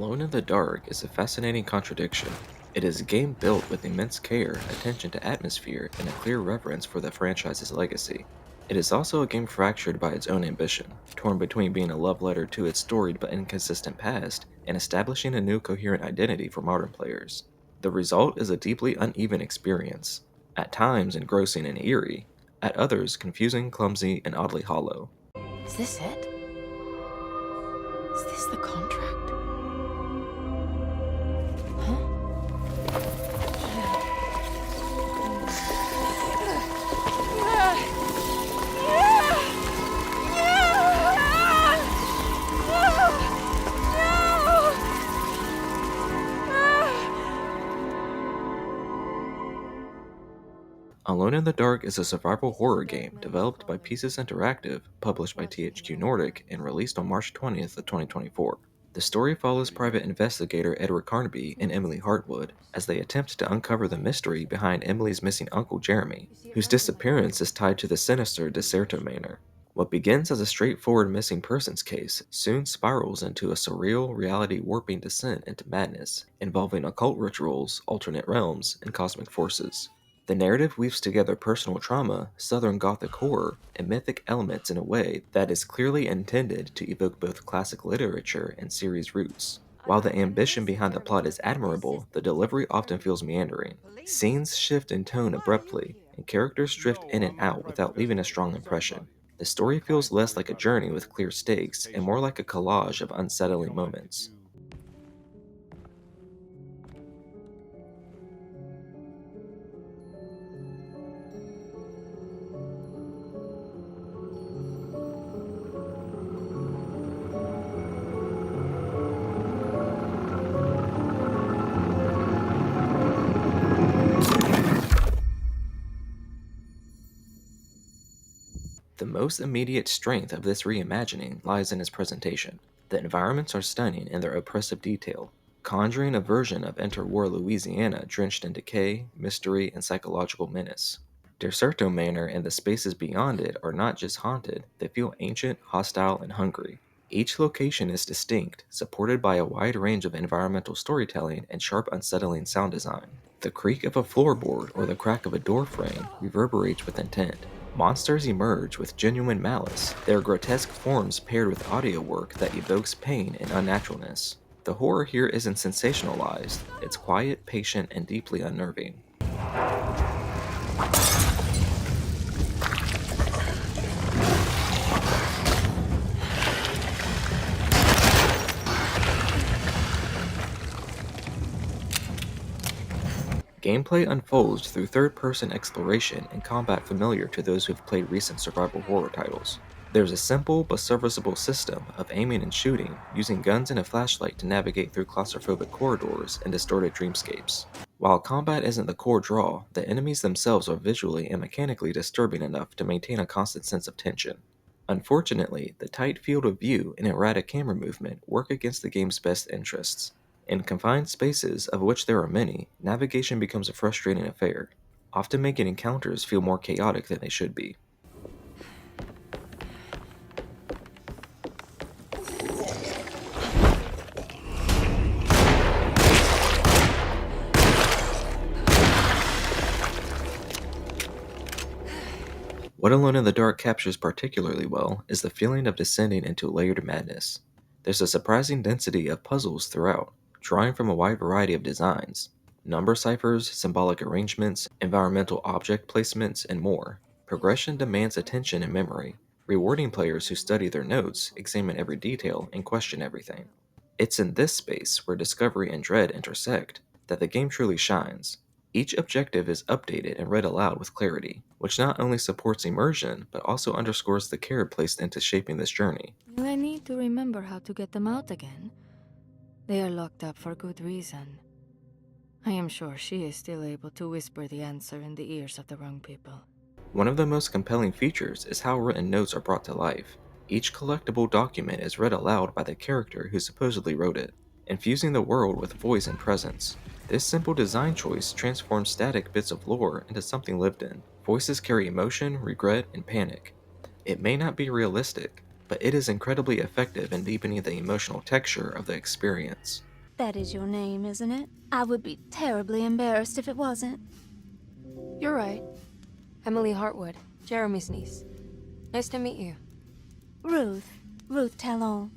Alone in the Dark is a fascinating contradiction. It is a game built with immense care, attention to atmosphere, and a clear reverence for the franchise's legacy. It is also a game fractured by its own ambition, torn between being a love letter to its storied but inconsistent past and establishing a new coherent identity for modern players. The result is a deeply uneven experience, at times engrossing and eerie, at others confusing, clumsy, and oddly hollow. Is this it? Is this the contract? Huh? Alone in the Dark is a survival horror game developed by Pieces Interactive, published by THQ Nordic, and released on March 20th of 2024. The story follows private investigator Edward Carnaby and Emily Hartwood as they attempt to uncover the mystery behind Emily's missing uncle Jeremy, whose disappearance is tied to the sinister Deserto Manor. What begins as a straightforward missing persons case soon spirals into a surreal, reality warping descent into madness, involving occult rituals, alternate realms, and cosmic forces. The narrative weaves together personal trauma, Southern Gothic horror, and mythic elements in a way that is clearly intended to evoke both classic literature and series roots. While the ambition behind the plot is admirable, the delivery often feels meandering. Scenes shift in tone abruptly, and characters drift in and out without leaving a strong impression. The story feels less like a journey with clear stakes and more like a collage of unsettling moments. The most immediate strength of this reimagining lies in its presentation. The environments are stunning in their oppressive detail, conjuring a version of interwar Louisiana drenched in decay, mystery, and psychological menace. Deserto Manor and the spaces beyond it are not just haunted, they feel ancient, hostile, and hungry. Each location is distinct, supported by a wide range of environmental storytelling and sharp, unsettling sound design. The creak of a floorboard or the crack of a door frame reverberates with intent. Monsters emerge with genuine malice, their grotesque forms paired with audio work that evokes pain and unnaturalness. The horror here isn't sensationalized, it's quiet, patient, and deeply unnerving. Gameplay unfolds through third-person exploration and combat familiar to those who've played recent survival horror titles. There's a simple but serviceable system of aiming and shooting, using guns and a flashlight to navigate through claustrophobic corridors and distorted dreamscapes. While combat isn't the core draw, the enemies themselves are visually and mechanically disturbing enough to maintain a constant sense of tension. Unfortunately, the tight field of view and erratic camera movement work against the game's best interests. In confined spaces, of which there are many, navigation becomes a frustrating affair, often making encounters feel more chaotic than they should be. What Alone in the Dark captures particularly well is the feeling of descending into layered madness. There's a surprising density of puzzles throughout, drawing from a wide variety of designs number ciphers, symbolic arrangements, environmental object placements, and more. Progression demands attention and memory, rewarding players who study their notes, examine every detail, and question everything. It's in this space where discovery and dread intersect that the game truly shines. Each objective is updated and read aloud with clarity, which not only supports immersion, but also underscores the care placed into shaping this journey. Will I need to remember how to get them out again? They are locked up for good reason. I am sure she is still able to whisper the answer in the ears of the wrong people. One of the most compelling features is how written notes are brought to life. Each collectible document is read aloud by the character who supposedly wrote it, infusing the world with voice and presence. This simple design choice transforms static bits of lore into something lived in. Voices carry emotion, regret, and panic. It may not be realistic, but it is incredibly effective in deepening the emotional texture of the experience. That is your name, isn't it? I would be terribly embarrassed if it wasn't. You're right. Emily Hartwood, Jeremy's niece. Nice to meet you. Ruth Talon.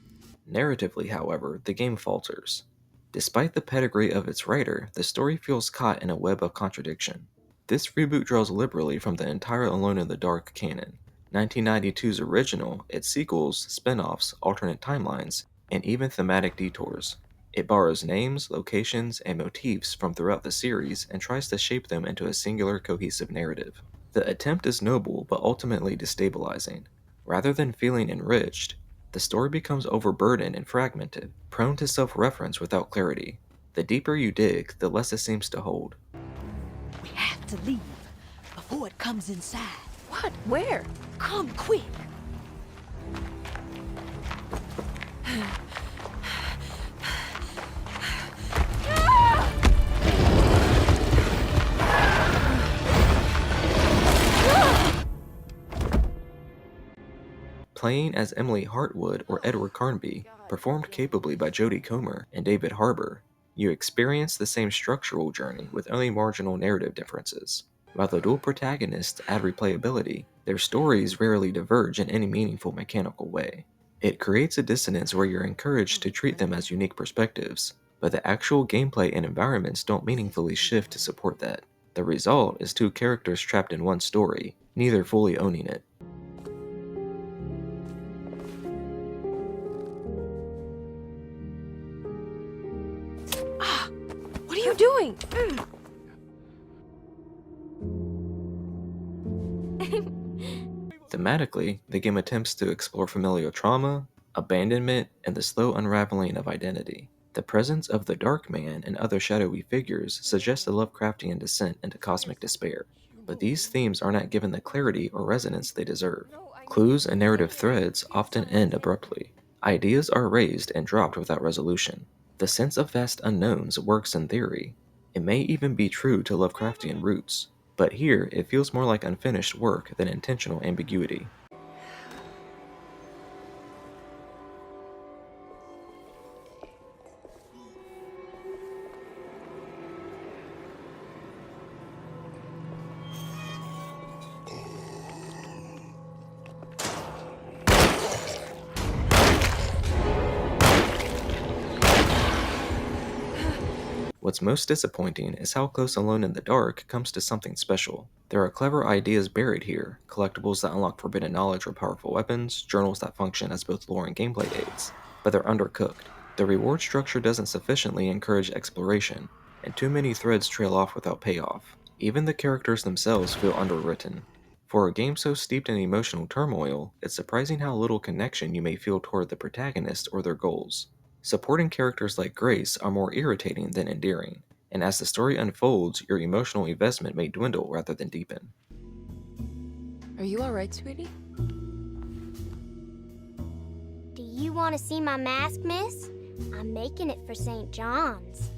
Narratively, however, the game falters. Despite the pedigree of its writer, the story feels caught in a web of contradiction. This reboot draws liberally from the entire Alone in the Dark canon, 1992's original, its sequels, spin-offs, alternate timelines, and even thematic detours. It borrows names, locations, and motifs from throughout the series and tries to shape them into a singular cohesive narrative. The attempt is noble but ultimately destabilizing. Rather than feeling enriched, the story becomes overburdened and fragmented, prone to self-reference without clarity. The deeper you dig, the less it seems to hold. We have to leave before it comes inside. What? Where? Come quick! Playing as Emily Hartwood or Edward Carnby, performed capably by Jodie Comer and David Harbour, you experience the same structural journey with only marginal narrative differences. While the dual protagonists add replayability, their stories rarely diverge in any meaningful mechanical way. It creates a dissonance where you're encouraged to treat them as unique perspectives, but the actual gameplay and environments don't meaningfully shift to support that. The result is two characters trapped in one story, neither fully owning it. What are you doing? Thematically, the game attempts to explore familial trauma, abandonment, and the slow unraveling of identity. The presence of the Dark Man and other shadowy figures suggests a Lovecraftian descent into cosmic despair, but these themes are not given the clarity or resonance they deserve. Clues and narrative threads often end abruptly. Ideas are raised and dropped without resolution. The sense of vast unknowns works in theory. It may even be true to Lovecraftian roots, but here it feels more like unfinished work than intentional ambiguity. What's most disappointing is how close Alone in the Dark comes to something special. There are clever ideas buried here, collectibles that unlock forbidden knowledge or powerful weapons, journals that function as both lore and gameplay aids, but they're undercooked. The reward structure doesn't sufficiently encourage exploration, and too many threads trail off without payoff. Even the characters themselves feel underwritten. For a game so steeped in emotional turmoil, it's surprising how little connection you may feel toward the protagonist or their goals. Supporting characters like Grace are more irritating than endearing, and as the story unfolds, your emotional investment may dwindle rather than deepen. Are you alright, sweetie? Do you want to see my mask, miss? I'm making it for St. John's.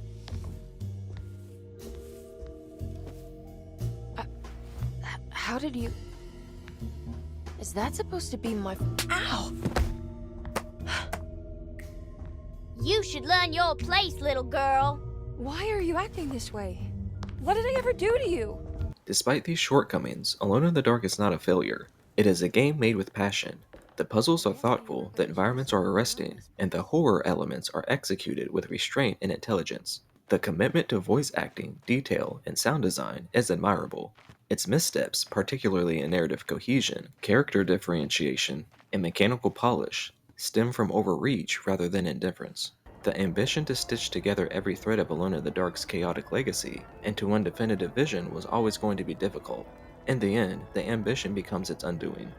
How did you... Is that supposed to be my... Ow! You should learn your place, little girl. Why are you acting this way? What did I ever do to you? Despite these shortcomings, Alone in the Dark is not a failure. It is a game made with passion. The puzzles are thoughtful, the environments are arresting, and the horror elements are executed with restraint and intelligence. The commitment to voice acting, detail, and sound design is admirable. Its missteps, particularly in narrative cohesion, character differentiation, and mechanical polish, stem from overreach rather than indifference. The ambition to stitch together every thread of Alone in the Dark's chaotic legacy into one definitive vision was always going to be difficult. In the end, the ambition becomes its undoing.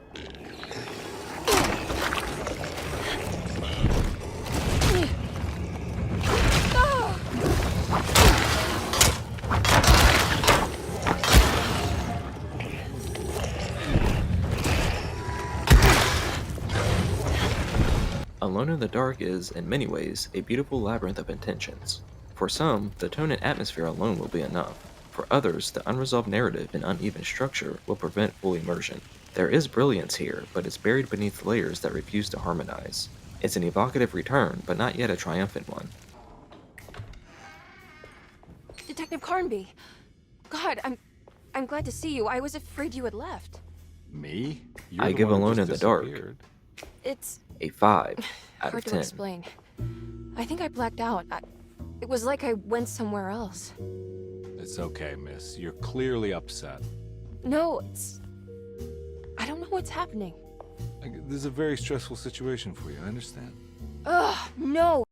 Alone in the Dark is, in many ways, a beautiful labyrinth of intentions. For some, the tone and atmosphere alone will be enough. For others, the unresolved narrative and uneven structure will prevent full immersion. There is brilliance here, but it's buried beneath layers that refuse to harmonize. It's an evocative return, but not yet a triumphant one. Detective Carnby. God, I'm glad to see you. I was afraid you had left. Me? You're I the give one who Alone just in the Dark disappeared. It's a 5 out hard of to 10. explain. I think I blacked out. It was like I went somewhere else. It's okay, miss. You're clearly upset. No, I don't know what's happening. This is a very stressful situation for you, I understand. Ugh, no!